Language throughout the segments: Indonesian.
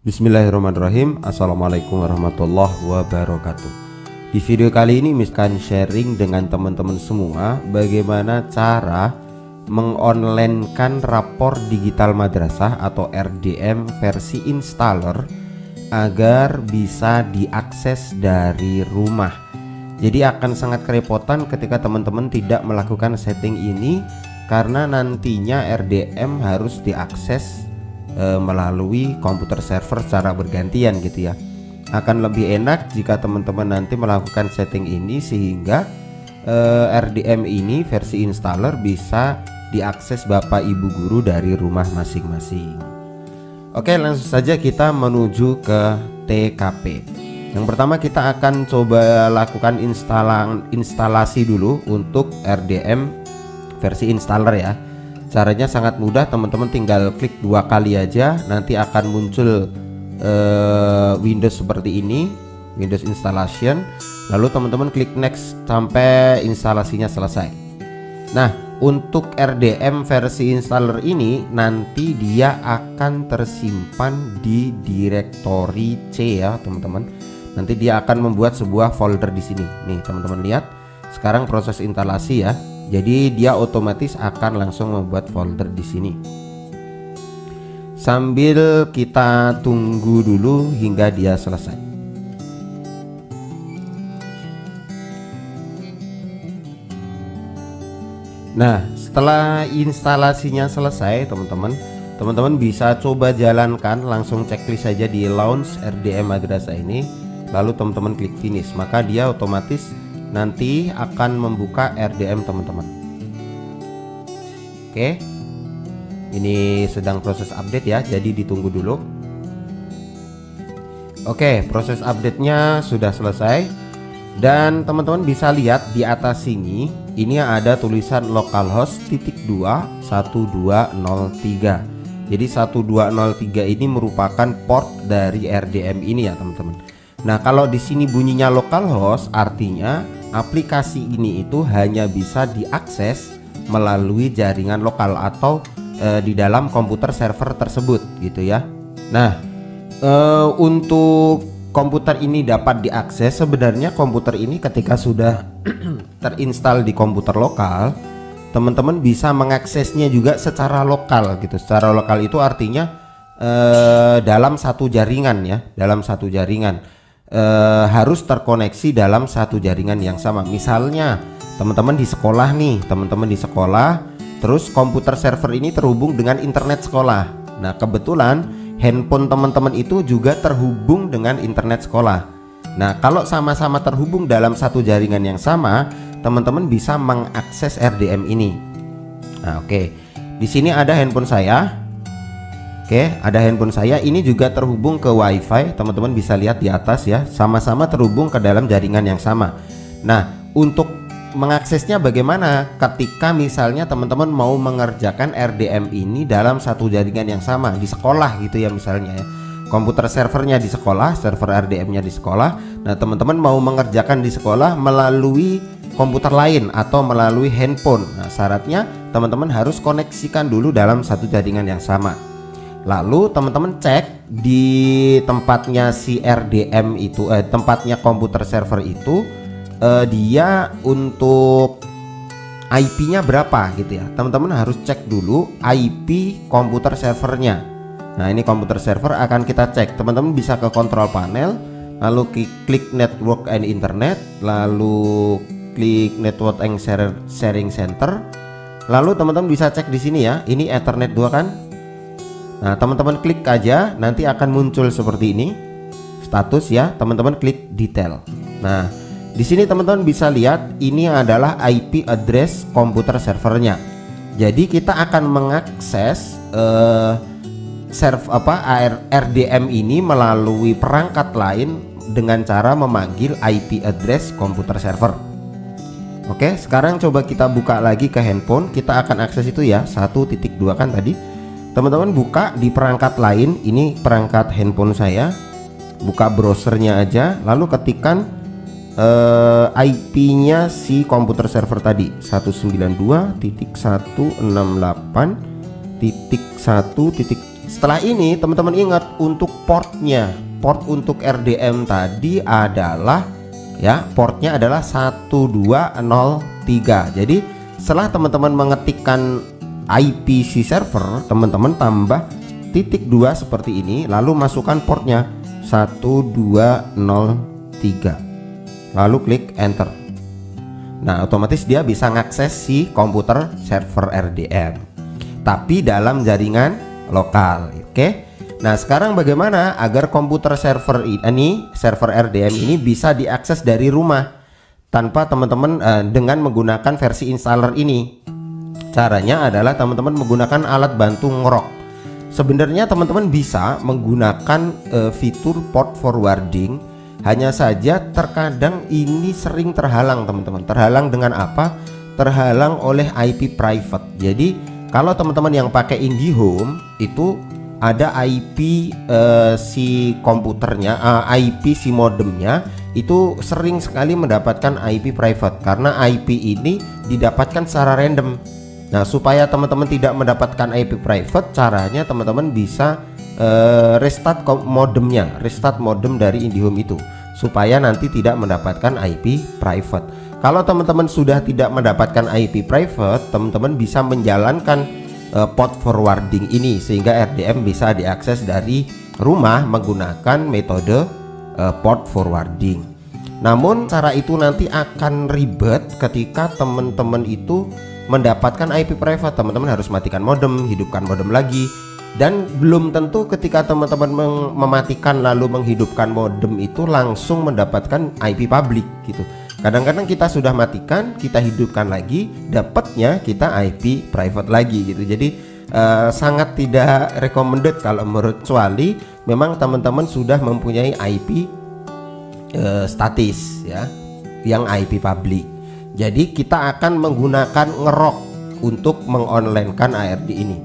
Bismillahirrahmanirrahim. Assalamualaikum warahmatullahi wabarakatuh. Di video kali ini akan sharing dengan teman-teman semua bagaimana cara mengonlinekan rapor digital madrasah atau RDM versi installer agar bisa diakses dari rumah. Jadi akan sangat kerepotan ketika teman-teman tidak melakukan setting ini karena nantinya RDM harus diakses melalui komputer server secara bergantian gitu ya. Akan lebih enak jika teman-teman nanti melakukan setting ini sehingga RDM ini versi installer bisa diakses Bapak Ibu guru dari rumah masing-masing. Oke, langsung saja kita menuju ke TKP. Yang pertama kita akan coba lakukan instalasi dulu untuk RDM versi installer ya. Caranya sangat mudah, teman-teman tinggal klik 2 kali aja, nanti akan muncul Windows seperti ini, Windows installation. Lalu teman-teman klik next sampai instalasinya selesai. Nah, untuk RDM versi installer ini nanti dia akan tersimpan di directory C ya, teman-teman. Nanti dia akan membuat sebuah folder di sini. Nih, teman-teman lihat. Sekarang proses instalasi ya. Jadi dia otomatis akan langsung membuat folder di sini. Sambil kita tunggu dulu hingga dia selesai. Nah, setelah instalasinya selesai, teman-teman bisa coba jalankan, langsung checklist saja di launch RDM madrasah ini. Lalu teman-teman klik finish, maka dia otomatis nanti akan membuka RDM teman-teman. Oke, ini sedang proses update ya, jadi ditunggu dulu. Oke, proses update-nya sudah selesai. Dan teman-teman bisa lihat di atas sini, ini ada tulisan localhost /2 1203. Jadi 1203 ini merupakan port dari RDM ini ya teman-teman. Nah, kalau di sini bunyinya localhost, artinya aplikasi ini itu hanya bisa diakses melalui jaringan lokal atau di dalam komputer server tersebut gitu ya. Nah, untuk komputer ini dapat diakses, sebenarnya komputer ini ketika sudah terinstall di komputer lokal, teman-teman bisa mengaksesnya juga secara lokal gitu. Secara lokal itu artinya dalam satu jaringan ya, dalam satu jaringan. Harus terkoneksi dalam satu jaringan yang sama. Misalnya teman-teman di sekolah nih, terus komputer server ini terhubung dengan internet sekolah. Nah, kebetulan handphone teman-teman itu juga terhubung dengan internet sekolah. Nah, kalau sama-sama terhubung dalam satu jaringan yang sama, teman-teman bisa mengakses RDM ini. Nah, oke. Di sini ada handphone saya. Oke, ada handphone saya, ini juga terhubung ke WiFi. Teman-teman bisa lihat di atas ya, sama-sama terhubung ke dalam jaringan yang sama. Nah, untuk mengaksesnya bagaimana? Ketika misalnya teman-teman mau mengerjakan RDM ini dalam satu jaringan yang sama di sekolah gitu ya misalnya ya. Komputer servernya di sekolah, server RDM-nya di sekolah. Nah, teman-teman mau mengerjakan di sekolah melalui komputer lain atau melalui handphone. Nah, syaratnya teman-teman harus koneksikan dulu dalam satu jaringan yang sama. Lalu teman-teman cek di tempatnya si RDM itu, tempatnya komputer server itu, dia untuk IP-nya berapa gitu ya. Teman-teman harus cek dulu IP komputer servernya. Nah, ini komputer server akan kita cek. Teman-teman bisa ke control panel, lalu klik network and internet, lalu klik network and sharing center. Lalu teman-teman bisa cek di sini ya. Ini Ethernet 2 kan? Nah, teman-teman klik aja, nanti akan muncul seperti ini status ya. Teman-teman klik detail. Nah, di sini teman-teman bisa lihat ini adalah IP address komputer servernya. Jadi kita akan mengakses RDM ini melalui perangkat lain dengan cara memanggil IP address komputer server. Oke, sekarang coba kita buka lagi ke handphone. Kita akan akses itu ya, 1.2 kan tadi. Teman-teman buka di perangkat lain, ini perangkat handphone saya. Buka browsernya aja, lalu ketikkan IP-nya si komputer server tadi 192.168.1.1 Setelah ini teman-teman ingat untuk portnya, port untuk RDM tadi adalah ya, portnya adalah 1203. Jadi setelah teman-teman mengetikkan IP si server, teman-teman tambah titik 2 seperti ini, lalu masukkan portnya 1203, lalu klik enter. Nah, otomatis dia bisa ngakses si komputer server RDM, tapi dalam jaringan lokal. Oke. Nah, sekarang bagaimana agar komputer server ini, server RDM ini bisa diakses dari rumah tanpa teman-teman dengan menggunakan versi installer ini? Caranya adalah teman-teman menggunakan alat bantu ngerok. Sebenarnya teman-teman bisa menggunakan fitur port forwarding, hanya saja terkadang ini sering terhalang teman-teman. Terhalang dengan apa? Terhalang oleh IP private. Jadi kalau teman-teman yang pakai IndiHome itu ada IP si komputernya, IP si modemnya itu sering sekali mendapatkan IP private karena IP ini didapatkan secara random. Nah, supaya teman-teman tidak mendapatkan IP private, caranya teman-teman bisa restart modemnya, restart modem dari IndiHome itu supaya nanti tidak mendapatkan IP private. Kalau teman-teman sudah tidak mendapatkan IP private, teman-teman bisa menjalankan port forwarding ini sehingga RDM bisa diakses dari rumah menggunakan metode port forwarding. Namun cara itu nanti akan ribet ketika teman-teman itu mendapatkan IP private. Teman-teman harus matikan modem, hidupkan modem lagi, dan belum tentu ketika teman-teman mematikan lalu menghidupkan modem itu langsung mendapatkan IP public gitu. Kadang-kadang kita sudah matikan, kita hidupkan lagi, dapatnya kita IP private lagi gitu. Jadi sangat tidak recommended kalau menurut, kecuali memang teman-teman sudah mempunyai IP statis ya, yang IP public. Jadi kita akan menggunakan ngerok untuk mengonlinekan ARD ini.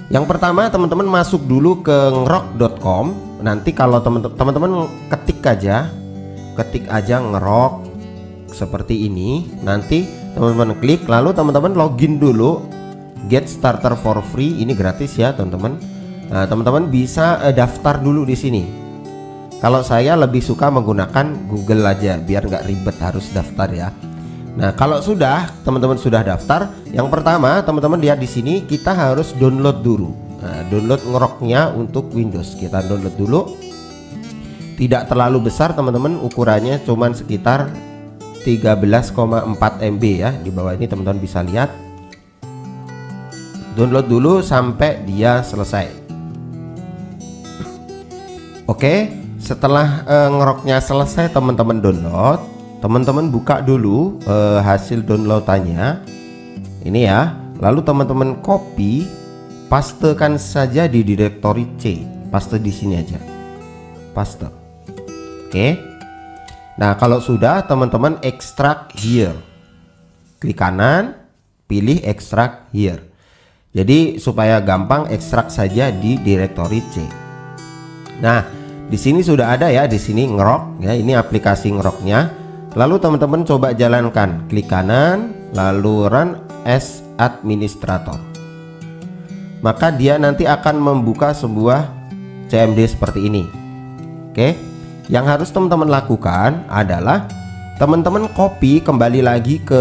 Yang pertama teman-teman masuk dulu ke ngerok.com. Nanti kalau teman-teman ketik aja ngerok seperti ini, nanti teman-teman klik, lalu teman-teman login dulu, get starter for free, ini gratis ya teman-teman. Nah, teman-teman bisa daftar dulu di sini. Kalau saya lebih suka menggunakan Google aja biar nggak ribet harus daftar ya. Nah, kalau sudah teman-teman sudah daftar, yang pertama teman-teman lihat di sini kita harus download dulu. Nah, download ngeroknya untuk Windows, kita download dulu. Tidak terlalu besar teman-teman, ukurannya cuman sekitar 13,4 MB ya. Di bawah ini teman-teman bisa lihat. Download dulu sampai dia selesai. Oke, setelah ngeroknya selesai teman-teman download, teman-teman buka dulu hasil downloadannya. Ini ya. Lalu teman-teman copy, pastekan saja di directory C. Paste di sini aja. Paste. Oke. Nah, kalau sudah teman-teman extract here. Klik kanan, pilih extract here. Jadi supaya gampang ekstrak saja di directory C. Nah, di sini sudah ada ya, di sini ngerok ya, ini aplikasi ngeroknya. Lalu teman-teman coba jalankan, klik kanan, lalu run as administrator. Maka dia nanti akan membuka sebuah CMD seperti ini. Oke. Yang harus teman-teman lakukan adalah teman-teman copy kembali lagi ke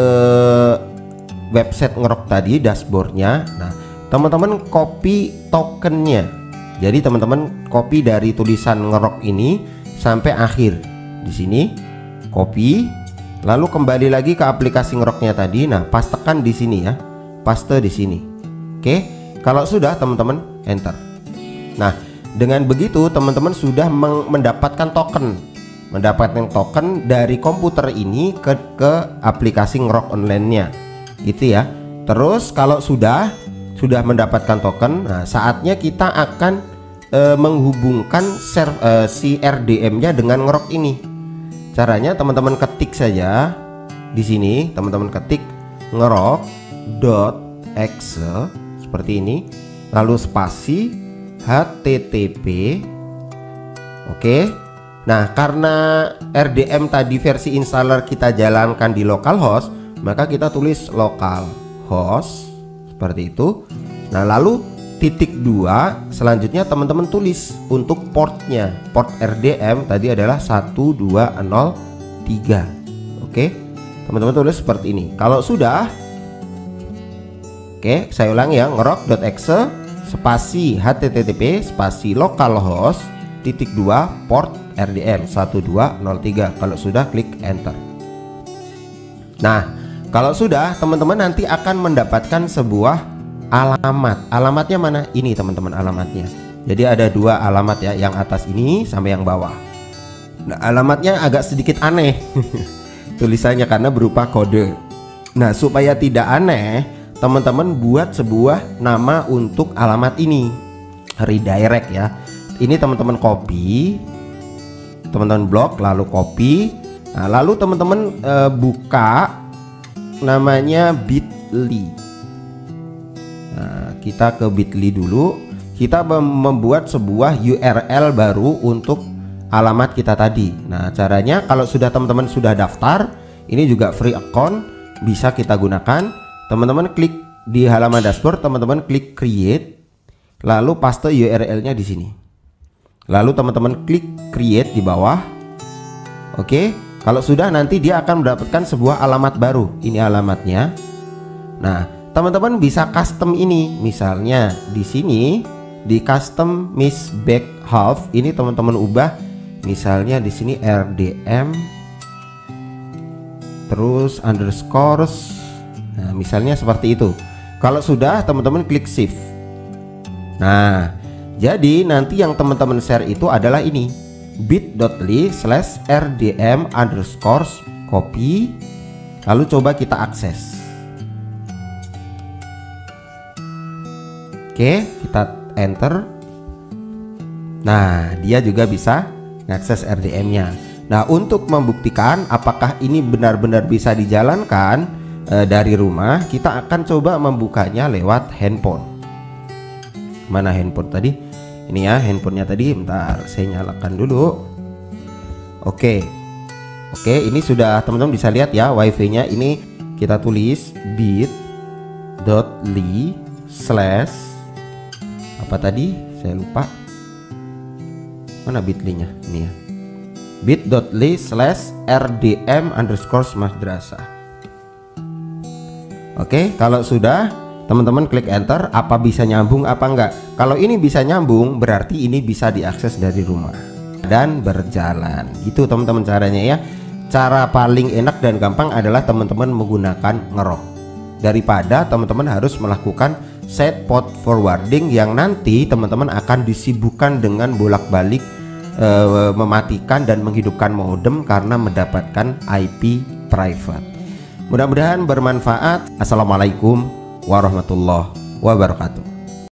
website ngerok tadi, dashboardnya. Nah, teman-teman copy tokennya. Jadi teman-teman copy dari tulisan ngerok ini sampai akhir. Di sini copy, lalu kembali lagi ke aplikasi ngeroknya tadi. Nah, pastekan di sini ya, paste di sini. Oke, kalau sudah teman-teman enter. Nah, dengan begitu teman-teman sudah mendapatkan token dari komputer ini ke aplikasi ngerok online-nya gitu ya. Terus kalau sudah mendapatkan token, nah saatnya kita akan menghubungkan si RDM-nya dengan ngerok ini. Caranya teman-teman ketik saja di sini, teman-teman ketik ngerok.exe seperti ini, lalu spasi HTTP. Oke. Nah, karena RDM tadi versi installer kita jalankan di localhost, maka kita tulis localhost seperti itu. Nah, lalu titik 2 selanjutnya teman-teman tulis untuk portnya. Port RDM tadi adalah 1203. Oke, teman-teman tulis seperti ini. Kalau sudah, oke, saya ulang ya, ngerok.exe spasi http spasi localhost titik 2 port RDM 1203. Kalau sudah, klik enter. Nah, kalau sudah, teman-teman nanti akan mendapatkan sebuah alamat. Alamatnya mana? Ini teman-teman alamatnya. Jadi ada 2 alamat ya, yang atas ini sama yang bawah. Nah, alamatnya agak sedikit aneh tulisannya karena berupa kode. Nah, supaya tidak aneh, teman-teman buat sebuah nama untuk alamat ini, redirect ya. Ini teman-teman copy, teman-teman blok lalu copy. Nah, lalu teman-teman buka namanya bit.ly. Nah, kita ke bit.ly dulu. Kita membuat sebuah URL baru untuk alamat kita tadi. Nah, caranya kalau sudah teman-teman sudah daftar, ini juga free account, bisa kita gunakan. Teman-teman klik di halaman dashboard, teman-teman klik create, lalu paste URL-nya di sini. Lalu teman-teman klik create di bawah. Oke, kalau sudah nanti dia akan mendapatkan sebuah alamat baru. Ini alamatnya. Nah, teman-teman bisa custom ini, misalnya di sini di custom miss back half ini teman-teman ubah, misalnya di sini RDM terus underscores. Nah, misalnya seperti itu. Kalau sudah, teman-teman klik save. Nah, jadi nanti yang teman-teman share itu adalah ini bit.ly/rdm underscores copy. Lalu coba kita akses. Oke, kita enter. Nah, dia juga bisa mengakses RDM-nya. Nah, untuk membuktikan apakah ini benar-benar bisa dijalankan dari rumah, kita akan coba membukanya lewat handphone. Mana handphone tadi? Ini ya handphonenya tadi. Bentar, saya nyalakan dulu. Oke, ini sudah teman-teman bisa lihat ya wifi-nya. Ini kita tulis bit.ly/ apa tadi saya lupa, mana bit.ly-nya ini ya, bit.ly/rdm underscore madrasah. Oke, kalau sudah teman-teman klik enter. Apa bisa nyambung apa enggak? Kalau ini bisa nyambung berarti ini bisa diakses dari rumah dan berjalan. Gitu teman-teman caranya ya. Cara paling enak dan gampang adalah teman-teman menggunakan ngerok, daripada teman-teman harus melakukan set port forwarding yang nanti teman-teman akan disibukkan dengan bolak-balik mematikan dan menghidupkan modem karena mendapatkan IP private. Mudah-mudahan bermanfaat. Assalamualaikum warahmatullahi wabarakatuh.